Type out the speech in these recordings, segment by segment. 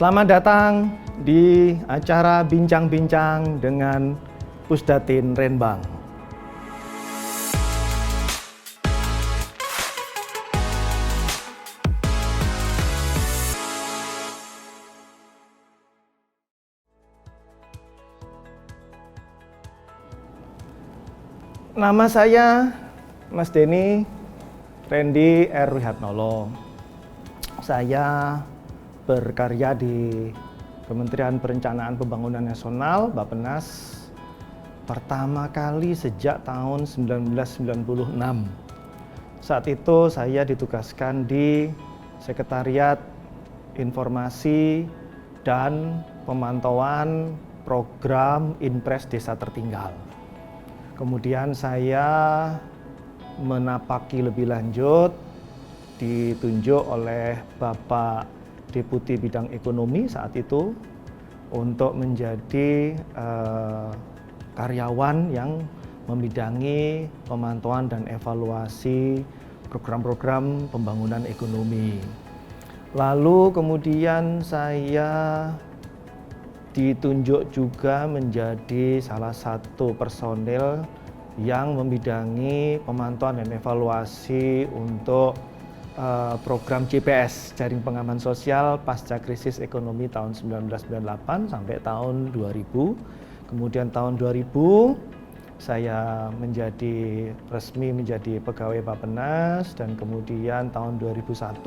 Selamat datang di acara Bincang-Bincang dengan Pusdatin Renbang. Nama saya Mas Denny Randy R. Wihatnolo. Saya berkarya di Kementerian Perencanaan Pembangunan Nasional Bappenas pertama kali sejak tahun 1996. Saat itu saya ditugaskan di Sekretariat Informasi dan Pemantauan Program Inpres Desa Tertinggal. Kemudian saya menapaki lebih lanjut, ditunjuk oleh Bapak Deputi Bidang Ekonomi saat itu untuk menjadi karyawan yang membidangi pemantauan dan evaluasi program-program pembangunan ekonomi. Lalu kemudian saya ditunjuk juga menjadi salah satu personil yang membidangi pemantauan dan evaluasi untuk program JPS, Jaring Pengaman Sosial pasca krisis ekonomi tahun 1998 sampai tahun 2000. Kemudian tahun 2000 saya resmi menjadi pegawai Bappenas, dan kemudian tahun 2001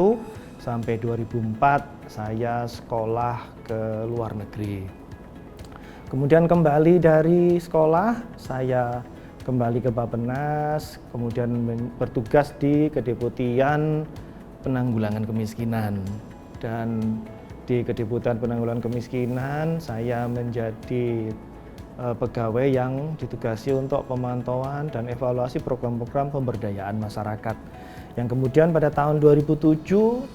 sampai 2004 saya sekolah ke luar negeri. Kemudian kembali dari sekolah saya kembali ke Bappenas, kemudian bertugas di Kedeputian Penanggulangan Kemiskinan. Dan di Kedeputian Penanggulangan Kemiskinan saya menjadi pegawai yang ditugasi untuk pemantauan dan evaluasi program-program pemberdayaan masyarakat, yang kemudian pada tahun 2007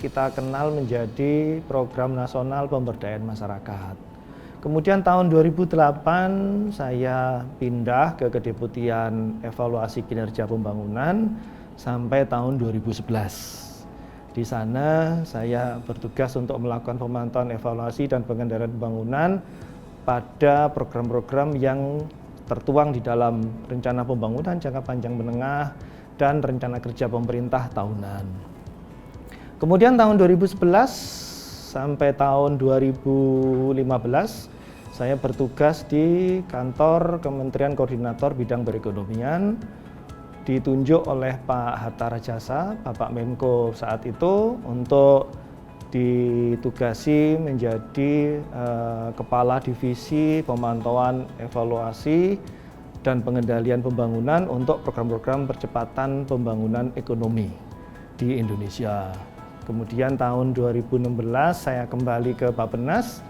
kita kenal menjadi Program Nasional Pemberdayaan Masyarakat. Kemudian tahun 2008 saya pindah ke Kedeputian Evaluasi Kinerja Pembangunan sampai tahun 2011. Di sana saya bertugas untuk melakukan pemantauan, evaluasi, dan pengendalian pembangunan pada program-program yang tertuang di dalam Rencana Pembangunan Jangka Panjang Menengah dan Rencana Kerja Pemerintah Tahunan. Kemudian tahun 2011 sampai tahun 2015 saya bertugas di kantor Kementerian Koordinator Bidang Perekonomian, ditunjuk oleh Pak Hatta Rajasa, Bapak Menko saat itu, untuk ditugasi menjadi Kepala Divisi Pemantauan, Evaluasi, dan Pengendalian Pembangunan untuk program-program percepatan pembangunan ekonomi di Indonesia. Kemudian tahun 2016 saya kembali ke Bappenas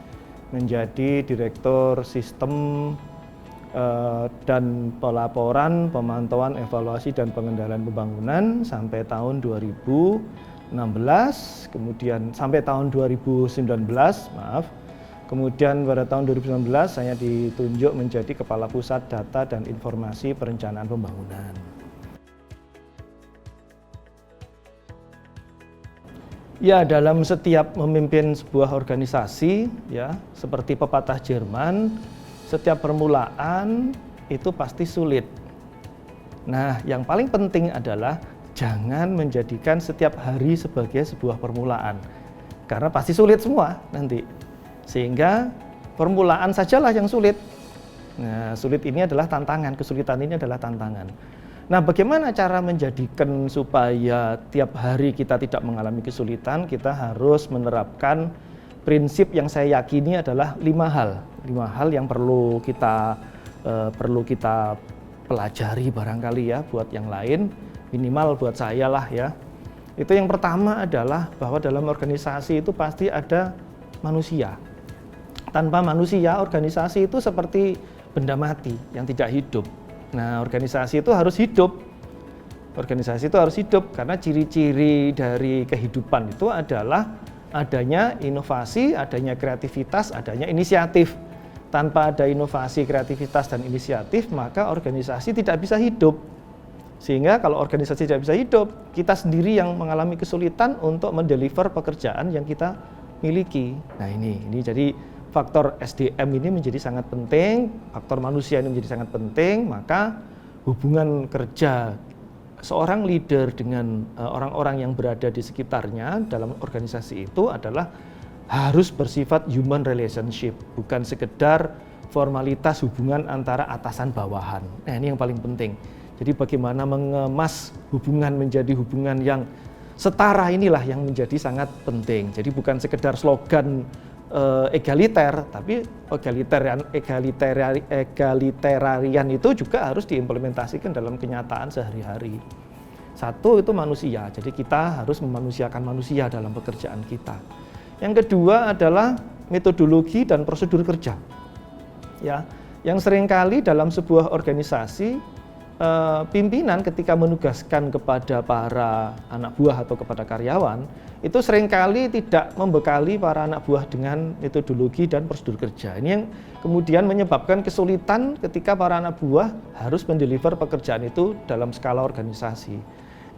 menjadi Direktur Sistem dan Pelaporan, Pemantauan, Evaluasi, dan Pengendalian Pembangunan sampai tahun 2016, kemudian sampai tahun 2019, Kemudian pada tahun 2019 saya ditunjuk menjadi Kepala Pusat Data dan Informasi Perencanaan Pembangunan. Ya, dalam setiap memimpin sebuah organisasi, ya, seperti pepatah Jerman, setiap permulaan itu pasti sulit. Nah, yang paling penting adalah jangan menjadikan setiap hari sebagai sebuah permulaan, karena pasti sulit semua nanti. Sehingga permulaan sajalah yang sulit. Nah, sulit ini adalah tantangan, kesulitan ini adalah tantangan. Nah, bagaimana cara menjadikan supaya tiap hari kita tidak mengalami kesulitan? Kita harus menerapkan prinsip yang saya yakini adalah 5 hal. 5 hal yang perlu kita pelajari barangkali ya buat yang lain, minimal buat saya lah ya. Itu yang pertama adalah bahwa dalam organisasi itu pasti ada manusia. Tanpa manusia, organisasi itu seperti benda mati yang tidak hidup. Nah, organisasi itu harus hidup. Organisasi itu harus hidup karena ciri-ciri dari kehidupan itu adalah adanya inovasi, adanya kreativitas, adanya inisiatif. Tanpa ada inovasi, kreativitas, dan inisiatif, maka organisasi tidak bisa hidup. Sehingga kalau organisasi tidak bisa hidup, kita sendiri yang mengalami kesulitan untuk mendeliver pekerjaan yang kita miliki. Nah ini jadi faktor SDM ini menjadi sangat penting, faktor manusia ini menjadi sangat penting, maka hubungan kerja seorang leader dengan orang-orang yang berada di sekitarnya dalam organisasi itu adalah harus bersifat human relationship, bukan sekedar formalitas hubungan antara atasan bawahan. Nah ini yang paling penting. Jadi bagaimana mengemas hubungan menjadi hubungan yang setara, inilah yang menjadi sangat penting. Jadi bukan sekedar slogan egaliter, tapi egalitarian itu juga harus diimplementasikan dalam kenyataan sehari-hari. Satu itu manusia, jadi kita harus memanusiakan manusia dalam pekerjaan kita. Yang kedua adalah metodologi dan prosedur kerja. Ya, yang seringkali dalam sebuah organisasi pimpinan ketika menugaskan kepada para anak buah atau kepada karyawan itu seringkali tidak membekali para anak buah dengan metodologi dan prosedur kerja. Ini yang kemudian menyebabkan kesulitan ketika para anak buah harus mendeliver pekerjaan itu dalam skala organisasi.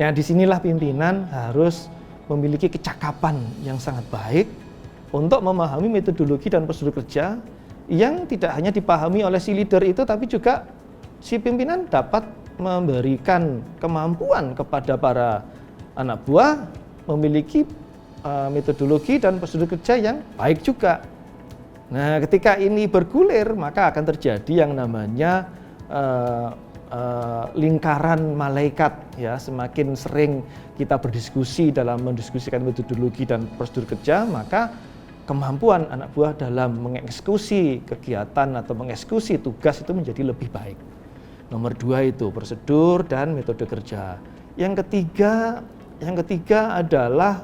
Nah, disinilah pimpinan harus memiliki kecakapan yang sangat baik untuk memahami metodologi dan prosedur kerja yang tidak hanya dipahami oleh si leader itu, tapi juga si pimpinan dapat memberikan kemampuan kepada para anak buah memiliki metodologi dan prosedur kerja yang baik juga. Nah, ketika ini bergulir, maka akan terjadi yang namanya lingkaran malaikat, ya. Semakin sering kita berdiskusi dalam mendiskusikan metodologi dan prosedur kerja, maka kemampuan anak buah dalam mengeksekusi kegiatan atau mengeksekusi tugas itu menjadi lebih baik. Nomor 2 itu prosedur dan metode kerja. Yang ketiga adalah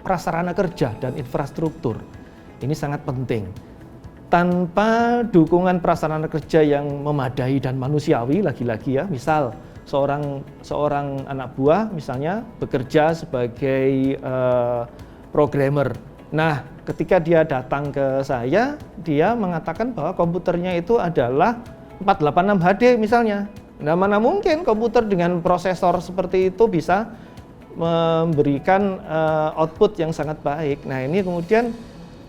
prasarana kerja dan infrastruktur. Ini sangat penting. Tanpa dukungan prasarana kerja yang memadai dan manusiawi, lagi-lagi ya, misal seorang anak buah misalnya bekerja sebagai programmer. Nah, ketika dia datang ke saya, dia mengatakan bahwa komputernya itu adalah 486 HD misalnya. Nah, mana mungkin komputer dengan prosesor seperti itu bisa memberikan output yang sangat baik. Nah, ini kemudian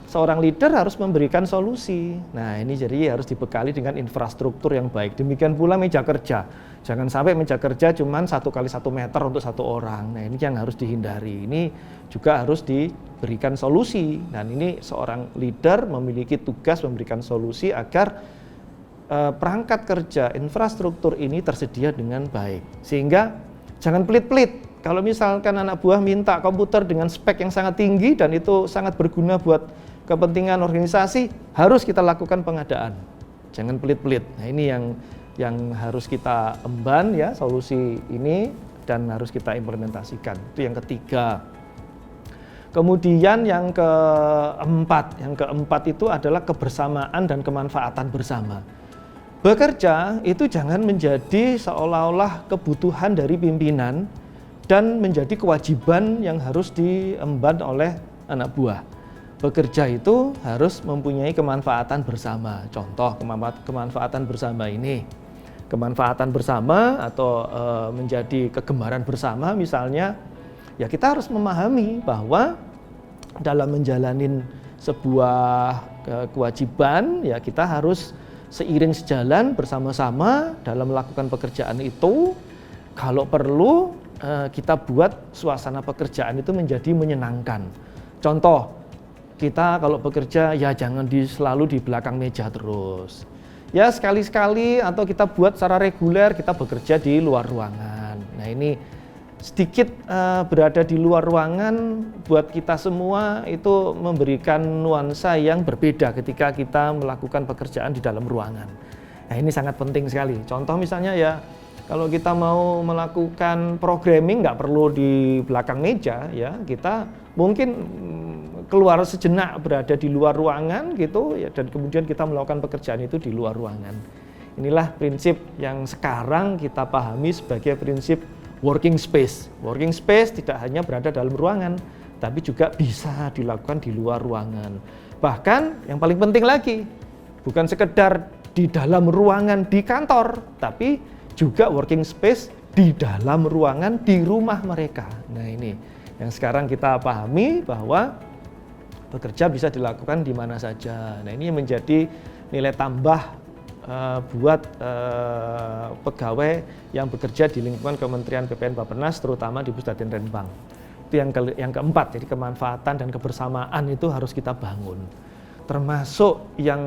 seorang leader harus memberikan solusi. Nah, ini jadi harus dibekali dengan infrastruktur yang baik. Demikian pula meja kerja. Jangan sampai meja kerja cuma 1 kali 1 meter untuk 1 orang. Nah, ini yang harus dihindari. Ini juga harus diberikan solusi. Dan ini seorang leader memiliki tugas memberikan solusi agar perangkat kerja infrastruktur ini tersedia dengan baik. Sehingga jangan pelit-pelit. Kalau misalkan anak buah minta komputer dengan spek yang sangat tinggi dan itu sangat berguna buat kepentingan organisasi, harus kita lakukan pengadaan. Jangan pelit-pelit. Nah, ini yang harus kita emban ya, solusi ini, dan harus kita implementasikan. Itu yang ketiga. Kemudian yang keempat itu adalah kebersamaan dan kemanfaatan bersama. Bekerja itu jangan menjadi seolah-olah kebutuhan dari pimpinan dan menjadi kewajiban yang harus diemban oleh anak buah. Bekerja itu harus mempunyai kemanfaatan bersama. Contoh kemanfaatan bersama ini, kemanfaatan bersama atau menjadi kegemaran bersama misalnya, ya kita harus memahami bahwa dalam menjalani sebuah kewajiban, ya kita harus seiring sejalan bersama-sama dalam melakukan pekerjaan itu. Kalau perlu kita buat suasana pekerjaan itu menjadi menyenangkan. Contoh, kita kalau bekerja ya jangan selalu di belakang meja terus. Ya sekali-sekali atau kita buat secara reguler kita bekerja di luar ruangan. Nah, ini sedikit berada di luar ruangan buat kita semua itu memberikan nuansa yang berbeda ketika kita melakukan pekerjaan di dalam ruangan. Nah, ini sangat penting sekali. Contoh misalnya ya, kalau kita mau melakukan programming nggak perlu di belakang meja ya, kita mungkin keluar sejenak berada di luar ruangan gitu ya, dan kemudian kita melakukan pekerjaan itu di luar ruangan. Inilah prinsip yang sekarang kita pahami sebagai prinsip working space. Working space tidak hanya berada dalam ruangan, tapi juga bisa dilakukan di luar ruangan. Bahkan yang paling penting lagi, bukan sekedar di dalam ruangan di kantor, tapi juga working space di dalam ruangan di rumah mereka. Nah, ini yang sekarang kita pahami bahwa Bekerja bisa dilakukan di mana saja. Nah, ini menjadi nilai tambah buat pegawai yang bekerja di lingkungan Kementerian PPN Bappenas, terutama di Pusdatin Renbang. Itu yang keempat, jadi kemanfaatan dan kebersamaan itu harus kita bangun. Termasuk yang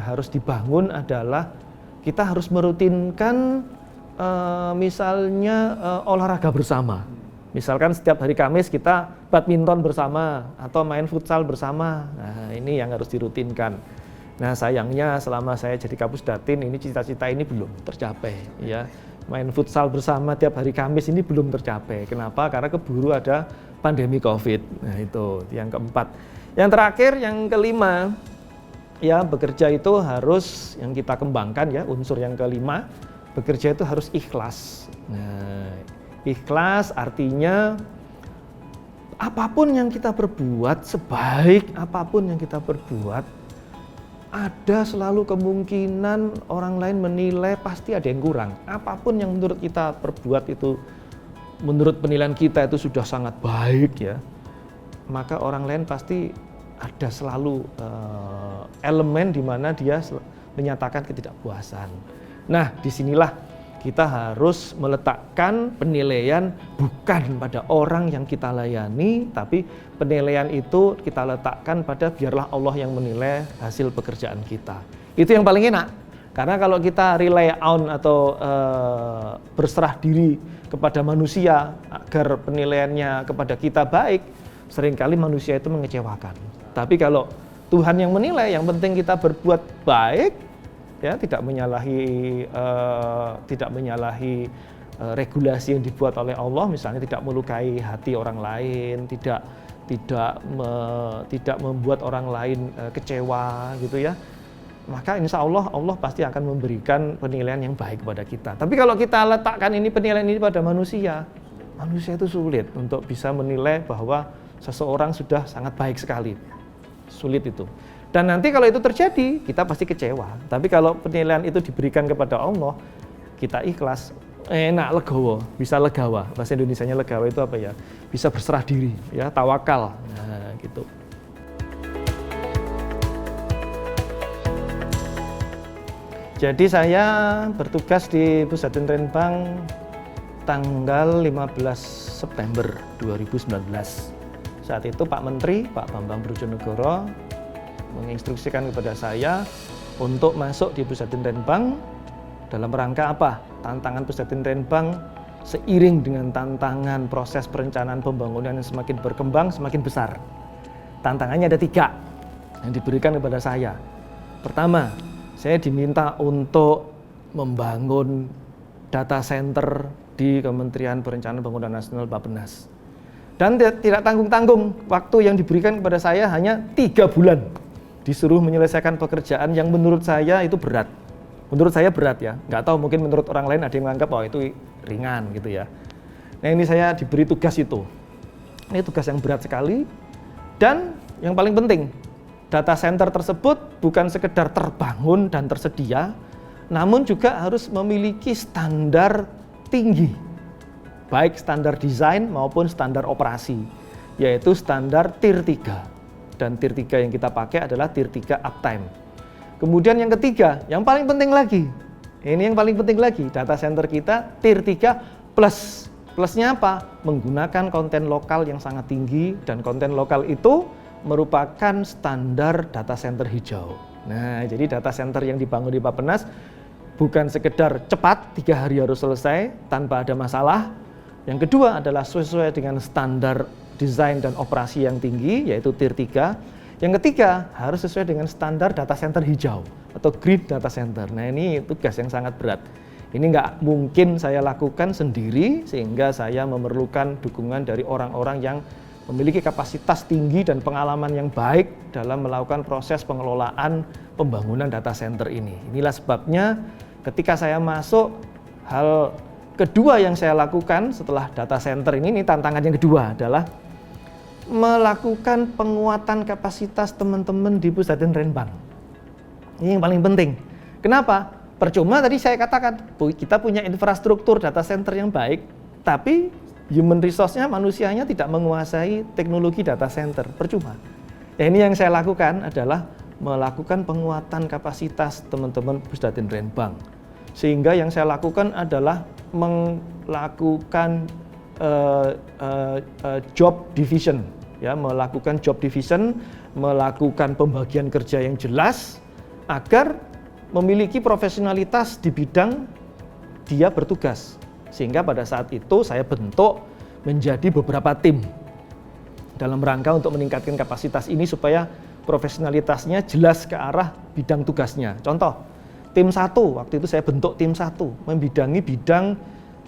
harus dibangun adalah kita harus merutinkan misalnya olahraga bersama. Misalkan setiap hari Kamis kita badminton bersama atau main futsal bersama. Nah, ini yang harus dirutinkan. Nah, sayangnya selama saya jadi Kapusdatin ini cita-cita ini belum tercapai ya. Main futsal bersama tiap hari Kamis ini belum tercapai. Kenapa? Karena keburu ada pandemi Covid. Nah, itu yang keempat. Yang terakhir, yang kelima, ya bekerja itu harus yang kita kembangkan ya, unsur yang kelima, bekerja itu harus ikhlas. Nah, ikhlas artinya apapun yang kita perbuat, sebaik apapun yang kita perbuat, ada selalu kemungkinan orang lain menilai pasti ada yang kurang. Apapun yang menurut kita perbuat itu, menurut penilaian kita itu sudah sangat baik ya, maka orang lain pasti ada selalu elemen di mana dia menyatakan ketidakpuasan. Nah, disinilah kita harus meletakkan penilaian bukan pada orang yang kita layani, tapi penilaian itu kita letakkan pada biarlah Allah yang menilai hasil pekerjaan kita. Itu yang paling enak, karena kalau kita rely on atau berserah diri kepada manusia agar penilaiannya kepada kita baik, seringkali manusia itu mengecewakan. Tapi kalau Tuhan yang menilai, yang penting kita berbuat baik, ya tidak menyalahi regulasi yang dibuat oleh Allah, misalnya tidak melukai hati orang lain, tidak membuat orang lain kecewa gitu ya, maka insya Allah pasti akan memberikan penilaian yang baik kepada kita. Tapi kalau kita letakkan penilaian ini pada manusia itu sulit untuk bisa menilai bahwa seseorang sudah sangat baik sekali, sulit itu. Dan nanti kalau itu terjadi, kita pasti kecewa. Tapi kalau penilaian itu diberikan kepada Allah, kita ikhlas, enak, legowo, bisa legawa. Bahasa Indonesianya legawa itu apa ya? Bisa berserah diri, ya, tawakal. Nah, gitu. Jadi saya bertugas di Pusdatin Renbang tanggal 15 September 2019. Saat itu Pak Menteri, Pak Bambang Brojonegoro, menginstruksikan kepada saya untuk masuk di Pusdatin Renbang dalam rangka apa? Tantangan Pusdatin Renbang seiring dengan tantangan proses perencanaan pembangunan yang semakin berkembang, semakin besar. Tantangannya ada 3 yang diberikan kepada saya. Pertama, saya diminta untuk membangun data center di Kementerian Perencanaan Pembangunan Nasional Bappenas. Dan tidak tanggung-tanggung, waktu yang diberikan kepada saya hanya 3 bulan. Disuruh menyelesaikan pekerjaan yang menurut saya itu berat. Menurut saya berat ya, nggak tahu mungkin menurut orang lain ada yang menganggap oh itu ringan gitu ya. Nah, ini saya diberi tugas itu. Ini tugas yang berat sekali. Dan yang paling penting, data center tersebut bukan sekedar terbangun dan tersedia, namun juga harus memiliki standar tinggi, baik standar desain maupun standar operasi, yaitu standar Tier 3. Dan Tier 3 yang kita pakai adalah Tier 3 uptime. Kemudian yang ketiga, yang paling penting lagi, ini yang paling penting lagi, data center kita Tier 3 plus. Plusnya apa? Menggunakan konten lokal yang sangat tinggi, dan konten lokal itu merupakan standar data center hijau. Nah, jadi data center yang dibangun di Bappenas bukan sekedar cepat, 3 hari harus selesai tanpa ada masalah. Yang kedua adalah sesuai dengan standar desain dan operasi yang tinggi, yaitu Tier 3. Yang ketiga, harus sesuai dengan standar data center hijau atau green data center. Nah, ini tugas yang sangat berat. Ini nggak mungkin saya lakukan sendiri, sehingga saya memerlukan dukungan dari orang-orang yang memiliki kapasitas tinggi dan pengalaman yang baik dalam melakukan proses pengelolaan pembangunan data center ini. Inilah sebabnya ketika saya masuk, hal kedua yang saya lakukan setelah data center ini tantangan yang kedua adalah melakukan penguatan kapasitas teman-teman di Pusdatin Renbang. Ini yang paling penting. Kenapa? Percuma tadi saya katakan, kita punya infrastruktur data center yang baik, tapi human resource-nya, manusianya tidak menguasai teknologi data center. Percuma. Nah, ini yang saya lakukan adalah melakukan penguatan kapasitas teman-teman Pusdatin Renbang. Sehingga yang saya lakukan adalah melakukan job division, ya, melakukan job division, melakukan pembagian kerja yang jelas agar memiliki profesionalitas di bidang dia bertugas. Sehingga pada saat itu saya bentuk menjadi beberapa tim dalam rangka untuk meningkatkan kapasitas ini supaya profesionalitasnya jelas ke arah bidang tugasnya. Contoh, tim 1, waktu itu saya bentuk tim 1, membidangi bidang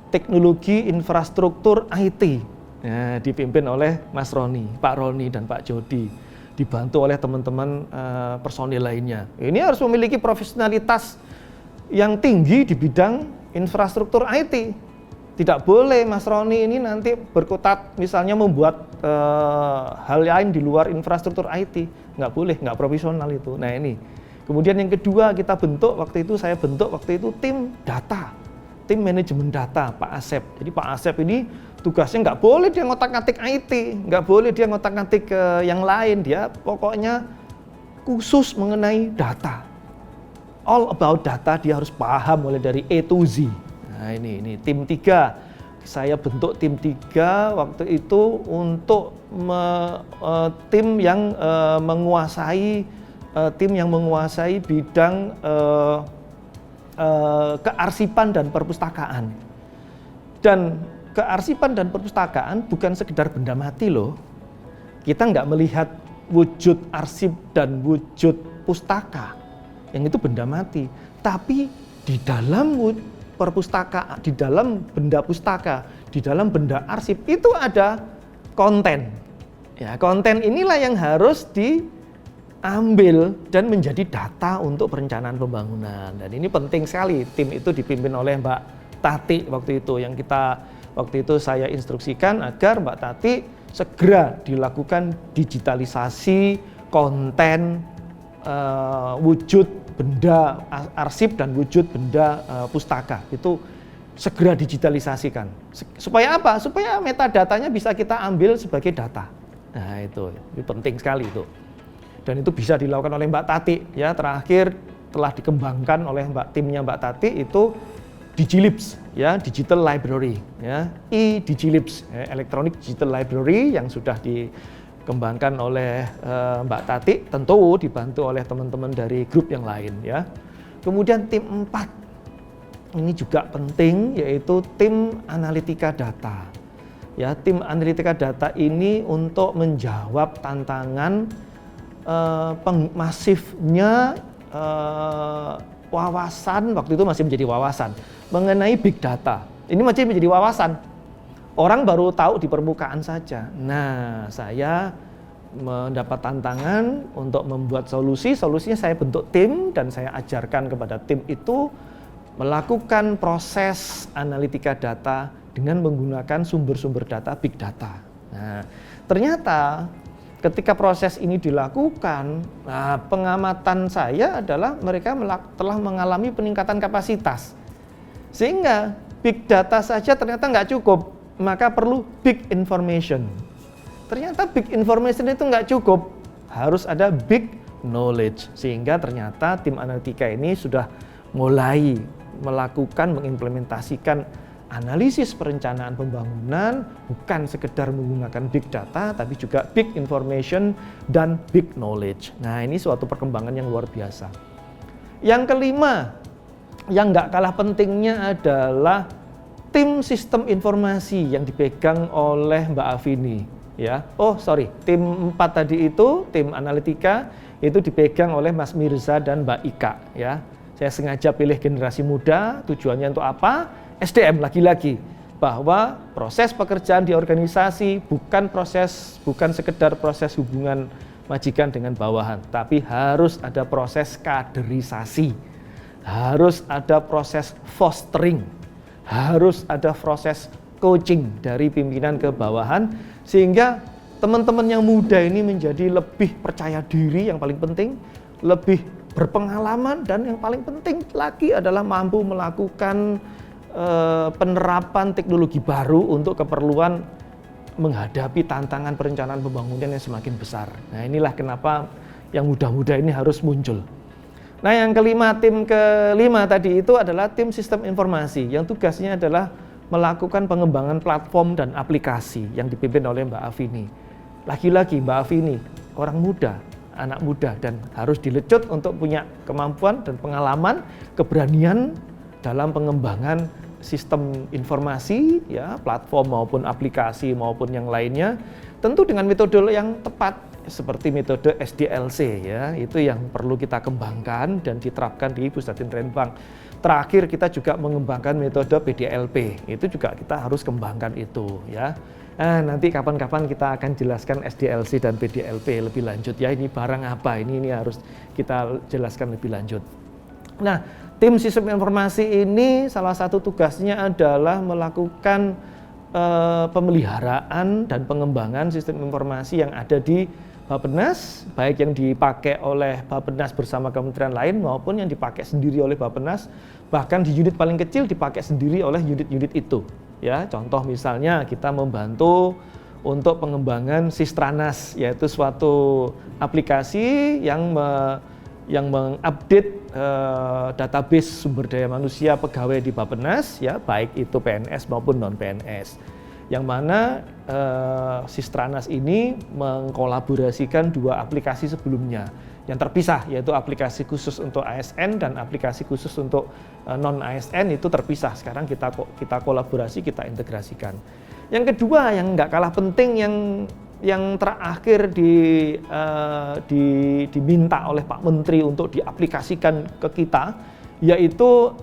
teknologi infrastruktur IT, ya, dipimpin oleh Mas Roni, Pak Roni dan Pak Jody, dibantu oleh teman-teman personil lainnya. Ini harus memiliki profesionalitas yang tinggi di bidang infrastruktur IT. Tidak boleh Mas Roni ini nanti berkutat misalnya membuat hal lain di luar infrastruktur IT. Nggak boleh, nggak profesional itu. Nah ini. Kemudian yang kedua saya bentuk waktu itu tim data. Tim manajemen data, Pak Asep. Jadi Pak Asep ini tugasnya nggak boleh dia ngotak-ngatik IT, nggak boleh dia ngotak-ngatik yang lain. Dia pokoknya khusus mengenai data. All about data, dia harus paham mulai dari A to Z. Nah ini tim 3. Saya bentuk tim 3 waktu itu untuk tim yang menguasai bidang kearsipan dan perpustakaan. Dan kearsipan dan perpustakaan bukan sekedar benda mati loh. Kita nggak melihat wujud arsip dan wujud pustaka, yang itu benda mati. Tapi di dalam perpustakaan, di dalam benda pustaka, di dalam benda arsip itu ada konten. Ya, konten inilah yang harus diambil dan menjadi data untuk perencanaan pembangunan. Dan ini penting sekali. Tim itu dipimpin oleh Mbak Tati waktu itu, yang waktu itu saya instruksikan agar Mbak Tati segera dilakukan digitalisasi konten wujud benda arsip dan wujud benda pustaka. Itu segera digitalisasikan. Supaya apa? Supaya metadatanya bisa kita ambil sebagai data. Nah itu penting sekali itu. Dan itu bisa dilakukan oleh Mbak Tati, ya. Terakhir telah dikembangkan oleh timnya Mbak Tati itu Digilibs, ya, Digital Library, ya, Digilibs, ya, Electronic Digital Library yang sudah dikembangkan oleh Mbak Tati, tentu dibantu oleh teman-teman dari grup yang lain, ya. Kemudian tim 4 ini juga penting, yaitu tim analitika data. Ya, tim analitika data ini untuk menjawab tantangan masifnya wawasan, waktu itu masih menjadi wawasan mengenai big data. Ini masih menjadi wawasan. Orang baru tahu di permukaan saja. Nah, saya mendapat tantangan untuk membuat solusinya saya bentuk tim dan saya ajarkan kepada tim itu melakukan proses analitika data dengan menggunakan sumber-sumber data big data. Nah, ternyata ketika proses ini dilakukan, pengamatan saya adalah mereka telah mengalami peningkatan kapasitas. Sehingga big data saja ternyata nggak cukup, maka perlu big information. Ternyata big information itu nggak cukup, harus ada big knowledge. Sehingga ternyata tim analitika ini sudah mulai mengimplementasikan analisis perencanaan pembangunan, bukan sekedar menggunakan big data, tapi juga big information dan big knowledge. Nah, ini suatu perkembangan yang luar biasa. Yang kelima, yang nggak kalah pentingnya adalah tim sistem informasi yang dipegang oleh Mbak Afini. Ya, tim 4 tadi itu, tim analitika, itu dipegang oleh Mas Mirza dan Mbak Ika. Ya, saya sengaja pilih generasi muda, tujuannya untuk apa? SDM lagi-lagi, bahwa proses pekerjaan di organisasi bukan sekedar proses hubungan majikan dengan bawahan, tapi harus ada proses kaderisasi, harus ada proses fostering, harus ada proses coaching dari pimpinan ke bawahan, sehingga teman-teman yang muda ini menjadi lebih percaya diri, yang paling penting, lebih berpengalaman, dan yang paling penting lagi adalah mampu melakukan penerapan teknologi baru untuk keperluan menghadapi tantangan perencanaan pembangunan yang semakin besar. Nah, inilah kenapa yang muda-muda ini harus muncul. Nah, yang kelima, tim kelima tadi itu adalah tim sistem informasi yang tugasnya adalah melakukan pengembangan platform dan aplikasi yang dipimpin oleh Mbak Afini. Lagi-lagi Mbak Afini, orang muda, anak muda, dan harus dilecut untuk punya kemampuan dan pengalaman, keberanian dalam pengembangan sistem informasi, ya, platform maupun aplikasi maupun yang lainnya, tentu dengan metode yang tepat seperti metode SDLC, ya, itu yang perlu kita kembangkan dan diterapkan di Pusdatin Renbang. Terakhir kita juga mengembangkan metode PDLP, itu juga kita harus kembangkan itu, ya. Nah, nanti kapan-kapan kita akan jelaskan SDLC dan PDLP lebih lanjut, ya. Ini barang apa? Ini harus kita jelaskan lebih lanjut. Nah, tim sistem informasi ini salah satu tugasnya adalah melakukan pemeliharaan dan pengembangan sistem informasi yang ada di Bappenas, baik yang dipakai oleh Bappenas bersama kementerian lain maupun yang dipakai sendiri oleh Bappenas, bahkan di unit paling kecil dipakai sendiri oleh unit-unit itu. Ya, contoh misalnya kita membantu untuk pengembangan Sistranas, yaitu suatu aplikasi yang mengupdate database sumber daya manusia pegawai di Bappenas, ya, baik itu PNS maupun non PNS. Yang mana Sistranas ini mengkolaborasikan dua aplikasi sebelumnya yang terpisah, yaitu aplikasi khusus untuk ASN dan aplikasi khusus untuk non ASN itu terpisah. Sekarang kita kolaborasi, kita integrasikan. Yang kedua yang nggak kalah penting yang terakhir diminta oleh Pak Menteri untuk diaplikasikan ke kita, yaitu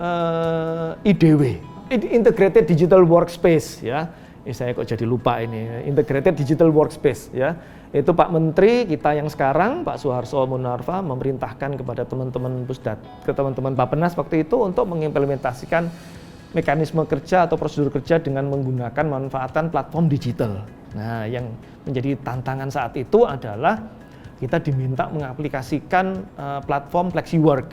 IDW, Integrated Digital Workspace, ya. Saya kok jadi lupa ini, Integrated Digital Workspace, ya. Itu Pak Menteri kita yang sekarang, Pak Suharso Monarva, memerintahkan kepada teman-teman Pusdat, ke teman-teman Bappenas waktu itu untuk mengimplementasikan mekanisme kerja atau prosedur kerja dengan menggunakan manfaatan platform digital. Nah, yang menjadi tantangan saat itu adalah kita diminta mengaplikasikan platform FlexiWork,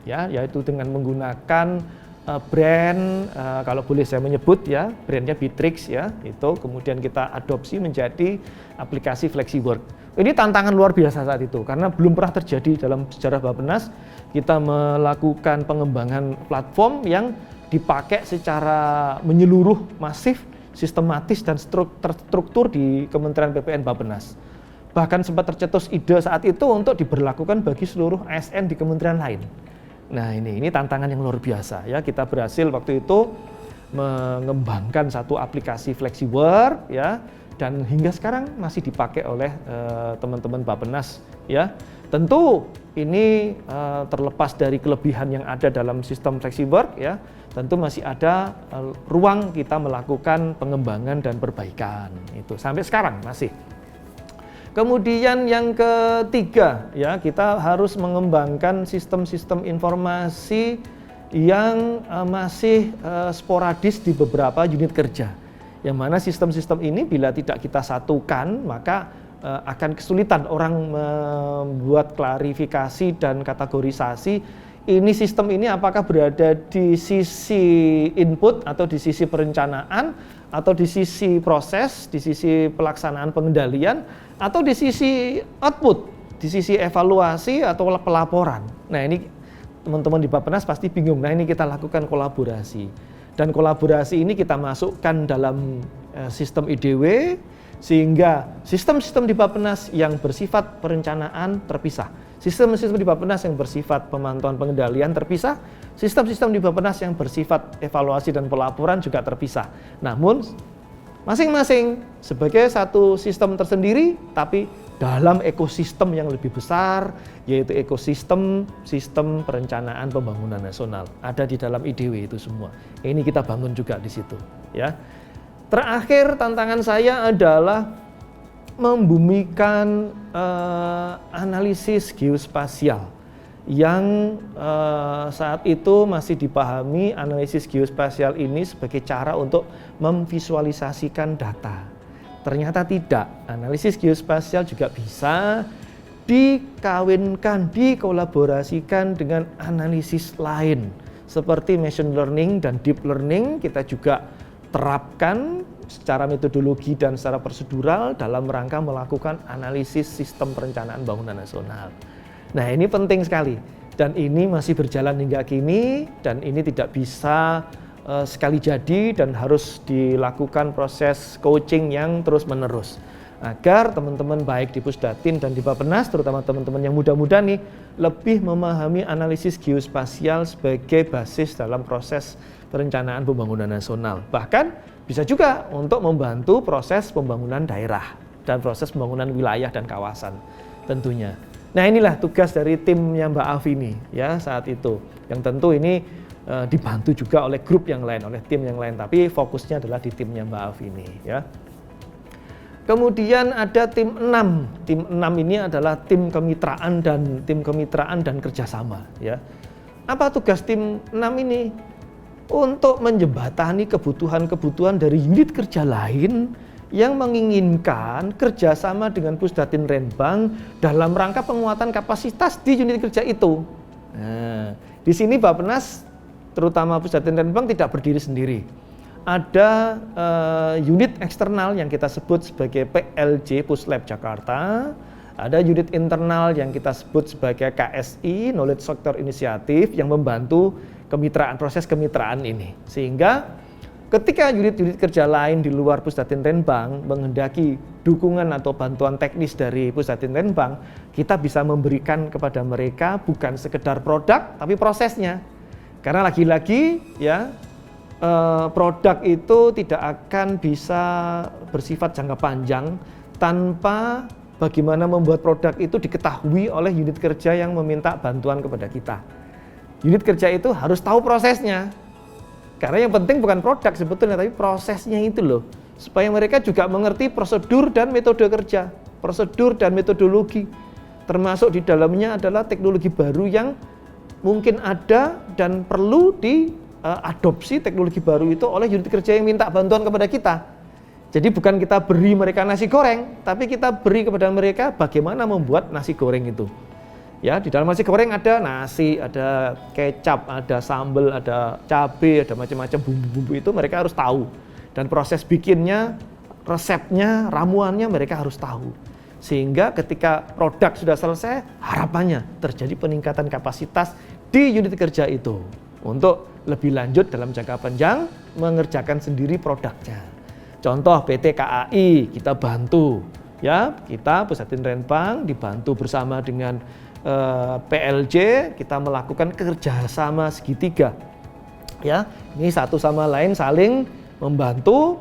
ya, yaitu dengan menggunakan brand, kalau boleh saya menyebut, ya, brandnya Bitrix, ya, itu kemudian kita adopsi menjadi aplikasi FlexiWork. Ini tantangan luar biasa saat itu karena belum pernah terjadi dalam sejarah Bappenas kita melakukan pengembangan platform yang dipakai secara menyeluruh, masif, sistematis dan terstruktur di Kementerian PPN Bappenas. Bahkan sempat tercetus ide saat itu untuk diberlakukan bagi seluruh ASN di kementerian lain. Nah, ini tantangan yang luar biasa, ya. Kita berhasil waktu itu mengembangkan satu aplikasi FlexiWork, ya, dan hingga sekarang masih dipakai oleh teman-teman Bappenas, ya. Tentu ini terlepas dari kelebihan yang ada dalam sistem FlexiWork, ya, tentu masih ada ruang kita melakukan pengembangan dan perbaikan. Itu sampai sekarang masih. Kemudian yang ketiga, ya, kita harus mengembangkan sistem-sistem informasi yang masih sporadis di beberapa unit kerja. Yang mana sistem-sistem ini bila tidak kita satukan, maka akan kesulitan orang membuat klarifikasi dan kategorisasi ini sistem ini apakah berada di sisi input atau di sisi perencanaan atau di sisi proses, di sisi pelaksanaan pengendalian atau di sisi output, di sisi evaluasi atau pelaporan. Nah, ini teman-teman di Bappenas pasti bingung. Nah, ini kita lakukan kolaborasi. Dan kolaborasi ini kita masukkan dalam sistem IDW sehingga sistem-sistem di Bappenas yang bersifat perencanaan terpisah. Sistem-sistem di Bappenas yang bersifat pemantauan pengendalian terpisah, sistem-sistem di Bappenas yang bersifat evaluasi dan pelaporan juga terpisah. Namun masing-masing sebagai satu sistem tersendiri, tapi dalam ekosistem yang lebih besar, yaitu ekosistem sistem perencanaan pembangunan nasional. Ada di dalam IDW itu semua. Ini kita bangun juga di situ, ya. Terakhir tantangan saya adalah membumikan analisis geospasial yang saat itu masih dipahami analisis geospasial ini sebagai cara untuk memvisualisasikan data. Ternyata tidak, analisis geospasial juga bisa dikawinkan, dikolaborasikan dengan analisis lain seperti machine learning dan deep learning. Kita juga terapkan secara metodologi dan secara prosedural dalam rangka melakukan analisis sistem perencanaan pembangunan nasional. Nah, ini penting sekali dan ini masih berjalan hingga kini dan ini tidak bisa sekali jadi dan harus dilakukan proses coaching yang terus-menerus agar teman-teman baik di Pusdatin dan di Bappenas, terutama teman-teman yang muda-muda nih, lebih memahami analisis geospasial sebagai basis dalam proses perencanaan pembangunan nasional. Bahkan bisa juga untuk membantu proses pembangunan daerah dan proses pembangunan wilayah dan kawasan tentunya. Nah, inilah tugas dari timnya Mbak Afi ini ya saat itu. Yang tentu ini dibantu juga oleh grup yang lain, oleh tim yang lain, tapi fokusnya adalah di timnya Mbak Afi ini ya. Kemudian ada tim 6. Tim 6 ini adalah tim kemitraan dan kerjasama ya. Apa tugas tim 6 ini? Untuk menjembatani kebutuhan-kebutuhan dari unit kerja lain yang menginginkan kerjasama dengan Pusdatin Renbang dalam rangka penguatan kapasitas di unit kerja itu. Nah, di sini Bappenas, terutama Pusdatin Renbang tidak berdiri sendiri. Ada unit eksternal yang kita sebut sebagai PLJ Puslab Jakarta, ada unit internal yang kita sebut sebagai KSI Knowledge Sector Initiative yang membantu proses kemitraan ini, sehingga ketika unit-unit kerja lain di luar Pusdatin Renbang menghendaki dukungan atau bantuan teknis dari Pusdatin Renbang, kita bisa memberikan kepada mereka bukan sekedar produk tapi prosesnya, karena lagi-lagi ya produk itu tidak akan bisa bersifat jangka panjang tanpa bagaimana membuat produk itu diketahui oleh unit kerja yang meminta bantuan kepada kita. Unit kerja itu harus tahu prosesnya, karena yang penting bukan produk sebetulnya, tapi prosesnya itu loh, supaya mereka juga mengerti prosedur dan metode kerja, prosedur dan metodologi, termasuk di dalamnya adalah teknologi baru yang mungkin ada dan perlu diadopsi teknologi baru itu oleh unit kerja yang minta bantuan kepada kita. Jadi bukan kita beri mereka nasi goreng, tapi kita beri kepada mereka bagaimana membuat nasi goreng itu. Ya, di dalam nasi goreng ada nasi, ada kecap, ada sambal, ada cabai, ada macam-macam bumbu-bumbu itu mereka harus tahu. Dan proses bikinnya, resepnya, ramuannya mereka harus tahu. Sehingga ketika produk sudah selesai, harapannya terjadi peningkatan kapasitas di unit kerja itu untuk lebih lanjut dalam jangka panjang mengerjakan sendiri produknya. Contoh PT KAI kita bantu, ya kita Pusdatin Renbang dibantu bersama dengan PLJ, kita melakukan kerjasama segitiga. Ya, ini satu sama lain saling membantu,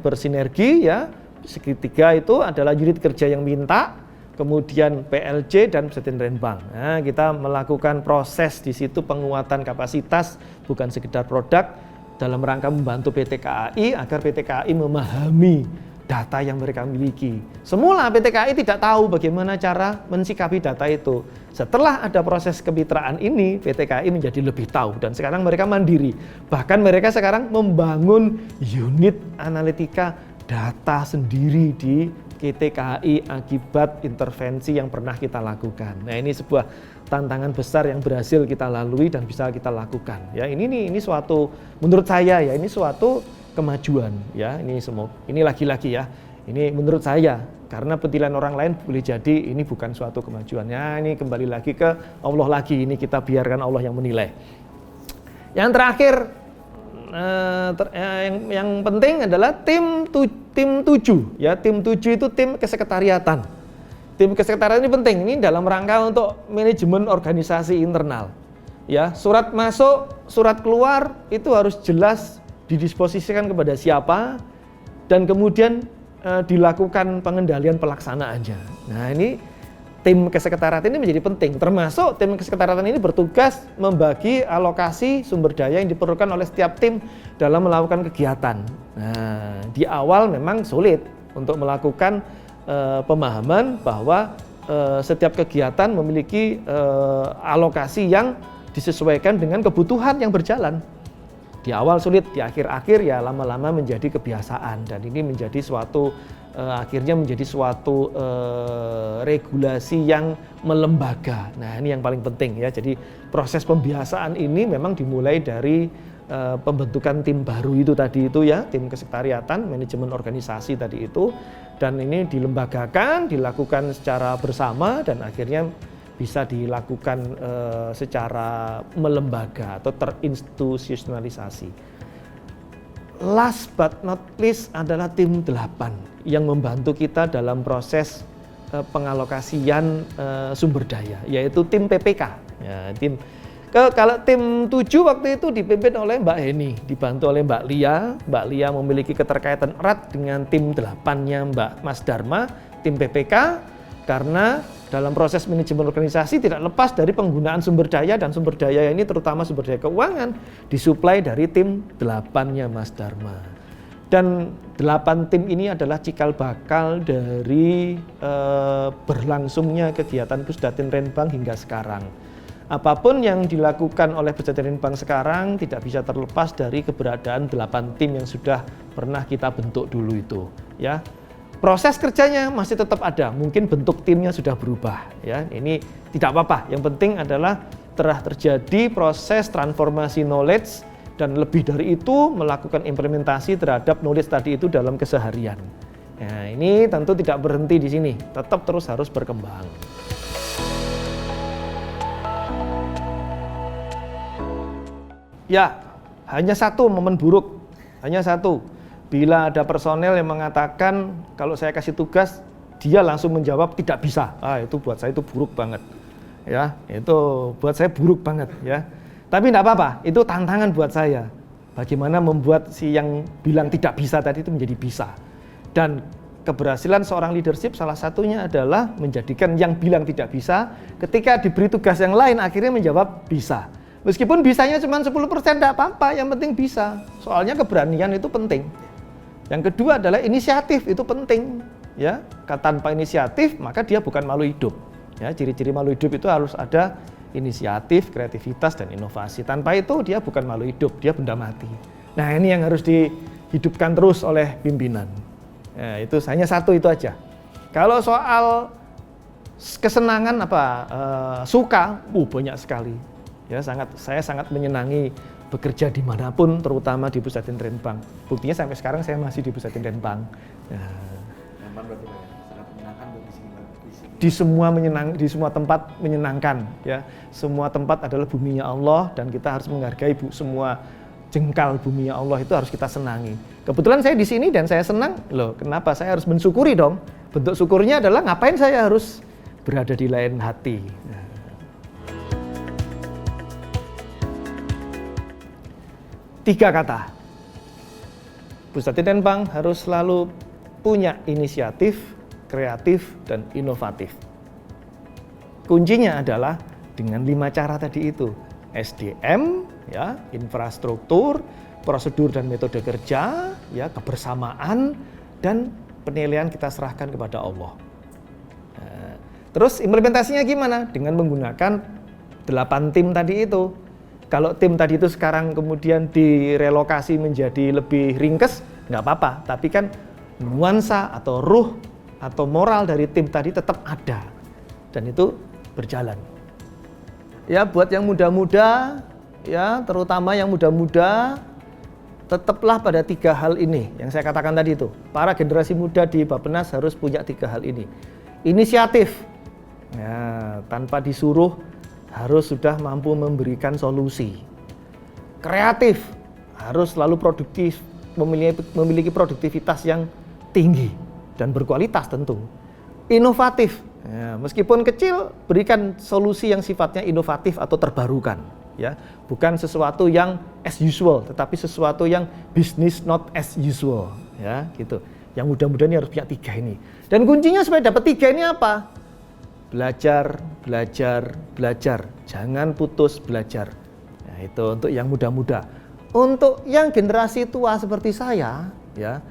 bersinergi ya. Segitiga itu adalah unit kerja yang minta, kemudian PLJ dan Pusdatin Renbang. Nah, kita melakukan proses di situ penguatan kapasitas bukan sekedar produk dalam rangka membantu PT KAI agar PT KAI memahami data yang mereka miliki. Semula PT KAI tidak tahu bagaimana cara mensikapi data itu. Setelah ada proses kemitraan ini, PT KAI menjadi lebih tahu dan sekarang mereka mandiri. Bahkan mereka sekarang membangun unit analitika data sendiri di PT KAI akibat intervensi yang pernah kita lakukan. Nah, ini sebuah tantangan besar yang berhasil kita lalui dan bisa kita lakukan. Ya, ini suatu menurut saya ya, ini suatu kemajuan ya. Ini lagi-lagi ya. Ini menurut saya, karena penilaian orang lain boleh jadi ini bukan suatu kemajuan. Ya, ini kembali lagi ke Allah lagi. Ini kita biarkan Allah yang menilai. Yang terakhir yang penting adalah tim 7 ya. Tim 7 itu tim kesekretariatan. Tim kesekretariatan ini penting, ini dalam rangka untuk manajemen organisasi internal. Ya, surat masuk, surat keluar itu harus jelas didisposisikan kepada siapa dan kemudian dilakukan pengendalian pelaksanaannya. Nah, ini tim kesekretariatan ini menjadi penting, termasuk tim kesekretariatan ini bertugas membagi alokasi sumber daya yang diperlukan oleh setiap tim dalam melakukan kegiatan. Nah, di awal memang sulit untuk melakukan pemahaman bahwa setiap kegiatan memiliki alokasi yang disesuaikan dengan kebutuhan yang berjalan. Di awal sulit, di akhir-akhir ya lama-lama menjadi kebiasaan dan ini menjadi suatu akhirnya menjadi suatu regulasi yang melembaga. Nah, ini yang paling penting ya. Jadi proses pembiasaan ini memang dimulai dari pembentukan tim baru itu tadi itu ya, tim kesekretariatan, manajemen organisasi tadi itu, dan ini dilembagakan, dilakukan secara bersama dan akhirnya bisa dilakukan secara melembaga atau terinstitusionalisasi. Last but not least adalah tim 8 yang membantu kita dalam proses pengalokasian sumber daya, yaitu tim PPK. Ya, kalau tim 7 waktu itu dipimpin oleh Mbak Heni, dibantu oleh Mbak Lia. Mbak Lia memiliki keterkaitan erat dengan tim 8-nya Mbak Mas Dharma, tim PPK, karena dalam proses manajemen organisasi tidak lepas dari penggunaan sumber daya, dan sumber daya ini terutama sumber daya keuangan disuplai dari tim 8-nya Mas Dharma. Dan 8 tim ini adalah cikal bakal dari berlangsungnya kegiatan Pusdatin Renbang hingga sekarang. Apapun yang dilakukan oleh Pusdatin Renbang sekarang tidak bisa terlepas dari keberadaan 8 tim yang sudah pernah kita bentuk dulu itu, ya. Proses kerjanya masih tetap ada, mungkin bentuk timnya sudah berubah, ya. Ini tidak apa-apa. Yang penting adalah telah terjadi proses transformasi knowledge, dan lebih dari itu melakukan implementasi terhadap knowledge tadi itu dalam keseharian. Nah, ini tentu tidak berhenti di sini, tetap terus harus berkembang. Ya, hanya satu momen buruk, hanya satu. Bila ada personel yang mengatakan kalau saya kasih tugas, dia langsung menjawab tidak bisa. Itu buat saya itu buruk banget. Ya, itu buat saya buruk banget, ya. Tapi tidak apa-apa, itu tantangan buat saya. Bagaimana membuat si yang bilang tidak bisa tadi itu menjadi bisa. Dan keberhasilan seorang leadership salah satunya adalah menjadikan yang bilang tidak bisa, ketika diberi tugas yang lain akhirnya menjawab bisa. Meskipun bisanya cuma 10%, tidak apa-apa, yang penting bisa. Soalnya keberanian itu penting. Yang kedua adalah inisiatif, itu penting. Ya, tanpa inisiatif maka dia bukan malu hidup. Ya, ciri-ciri malu hidup itu harus ada inisiatif, kreativitas, dan inovasi. Tanpa itu dia bukan malu hidup, dia benda mati. Nah, ini yang harus dihidupkan terus oleh pimpinan. Ya, itu hanya satu itu aja. Kalau soal kesenangan suka, banyak sekali. Ya, saya sangat menyenangi bekerja dimanapun, terutama di Pusdatin Renbang. Buktinya sampai sekarang saya masih di Pusdatin Renbang. Nyaman berarti Pak, sangat menyenangkan di sini. Di semua tempat menyenangkan, ya. Semua tempat adalah buminya Allah dan kita harus menghargai semua jengkal buminya Allah itu harus kita senangi. Kebetulan saya di sini dan saya senang. Loh, kenapa saya harus mensyukuri dong? Bentuk syukurnya adalah ngapain saya harus berada di lain hati. Tiga kata, Pusdatin Renbang harus selalu punya inisiatif, kreatif, dan inovatif. Kuncinya adalah dengan 5 cara tadi itu, SDM, ya, infrastruktur, prosedur dan metode kerja, ya, kebersamaan, dan penilaian kita serahkan kepada Allah. Terus implementasinya gimana? Dengan menggunakan 8 tim tadi itu. Kalau tim tadi itu sekarang kemudian direlokasi menjadi lebih ringkes, nggak apa-apa. Tapi kan nuansa atau ruh atau moral dari tim tadi tetap ada. Dan itu berjalan. Ya, buat yang muda-muda, ya, terutama yang muda-muda, tetaplah pada 3 hal ini yang saya katakan tadi itu. Para generasi muda di Bappenas harus punya 3 hal ini. Inisiatif, ya, tanpa disuruh, harus sudah mampu memberikan solusi. Kreatif, harus selalu produktif, memiliki produktivitas yang tinggi dan berkualitas tentu. Inovatif, ya, meskipun kecil, berikan solusi yang sifatnya inovatif atau terbarukan. Ya, bukan sesuatu yang as usual, tetapi sesuatu yang business not as usual. Ya, gitu. Yang muda-muda ini harus punya 3 ini. Dan kuncinya supaya dapat 3 ini apa? Belajar, belajar, belajar. Jangan putus belajar. Nah, itu untuk yang muda-muda. Untuk yang generasi tua seperti saya, ya,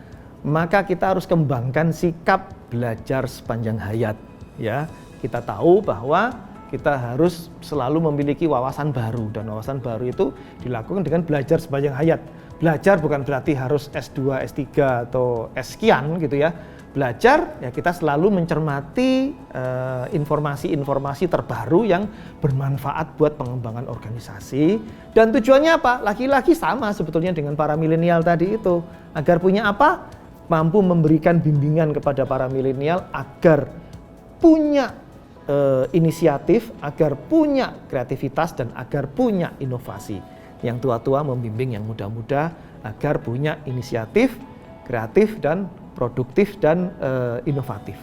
maka kita harus kembangkan sikap belajar sepanjang hayat. Ya, kita tahu bahwa kita harus selalu memiliki wawasan baru, dan wawasan baru itu dilakukan dengan belajar sepanjang hayat. Belajar bukan berarti harus S2, S3 atau S sekian gitu ya. belajar, ya kita selalu mencermati informasi-informasi terbaru yang bermanfaat buat pengembangan organisasi. Dan tujuannya apa? Lagi-lagi sama sebetulnya dengan para milenial tadi itu. Agar punya apa? Mampu memberikan bimbingan kepada para milenial agar punya inisiatif, agar punya kreativitas, dan agar punya inovasi. Yang tua-tua membimbing yang muda-muda agar punya inisiatif, kreatif, dan produktif, dan inovatif.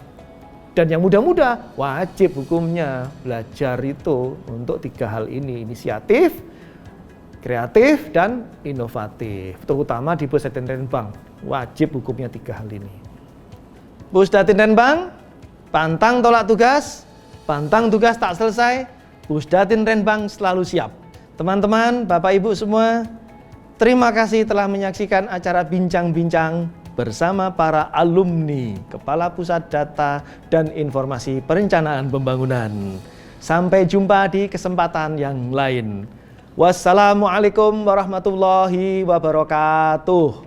Dan yang muda-muda wajib hukumnya belajar itu untuk 3 hal ini: inisiatif, kreatif, dan inovatif. Terutama di Pusdatin Renbang wajib hukumnya 3 hal ini. Pusdatin Renbang pantang tolak tugas, pantang tugas tak selesai, Pusdatin Renbang selalu siap. Teman-teman, Bapak Ibu semua, terima kasih telah menyaksikan acara bincang-bincang bersama para alumni Kepala Pusat Data dan Informasi Perencanaan Pembangunan. Sampai jumpa di kesempatan yang lain. Wassalamualaikum warahmatullahi wabarakatuh.